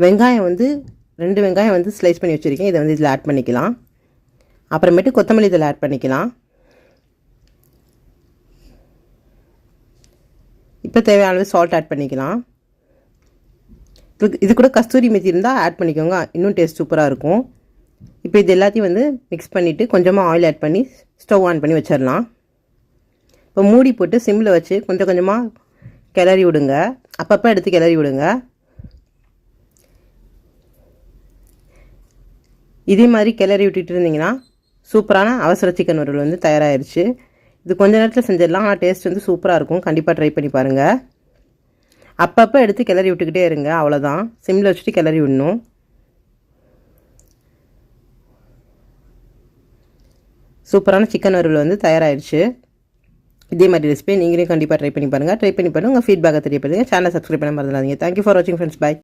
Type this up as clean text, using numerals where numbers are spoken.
வெங்காயம் வந்து 2 வெங்காயம் வந்து ஸ்லைஸ் பண்ணி வச்சுருக்கேன். இதை வந்து இதில் ஆட் பண்ணிக்கலாம். அப்புறமேட்டு கொத்தமல்லி இதில் ஆட் பண்ணிக்கலாம். இப்போ தேவையான அளவு சால்ட் ஆட் பண்ணிக்கலாம். இது கூட கஸ்தூரி மெத்தி இருந்தால் ஆட் பண்ணிக்கோங்க, இன்னும் டேஸ்ட் சூப்பராக இருக்கும். இப்போ இது எல்லாத்தையும் வந்து மிக்ஸ் பண்ணிவிட்டு கொஞ்சமாக ஆயில் ஆட் பண்ணி ஸ்டவ் ஆன் பண்ணி வச்சிடலாம். இப்போ மூடி போட்டு சிம்மில் வச்சு கொஞ்சம் கொஞ்சமாக கிளறி விடுங்க. அப்பப்போ எடுத்து கிளறி விடுங்க. இதே மாதிரி கிளறி விட்டுட்டு இருந்தீங்கன்னா சூப்பரான அவசர சிக்கன் வறுவல் வந்து தயாராகிடுச்சு. இது கொஞ்ச நேரத்தில் செஞ்சிடலாம். ஆனால் டேஸ்ட் வந்து சூப்பராக இருக்கும். கண்டிப்பாக ட்ரை பண்ணி பாருங்கள். அப்பப்போ எடுத்து கிளறி விட்டுக்கிட்டே இருங்க. அவ்வளோதான், சிம்மில் வச்சுட்டு கிளறி விடணும். சூப்பரான சிக்கன் வறுவல் வந்து தயாராகிடுச்சு. இதே மாதிரி ரெசிபியை நீங்களே கண்டிப்பாக ட்ரை பண்ணி பாருங்கள். ட்ரை பண்ணி பாருங்கள். உங்கள் ஃபீட்பேக்கை தெரியப்படுத்துங்க. சேனலை சப்ஸ்கிரைப் பண்ண மறந்துடாதீங்க. தேங்க்யூ ஃபார் வாட்சிங் ஃப்ரெண்ட்ஸ். பை.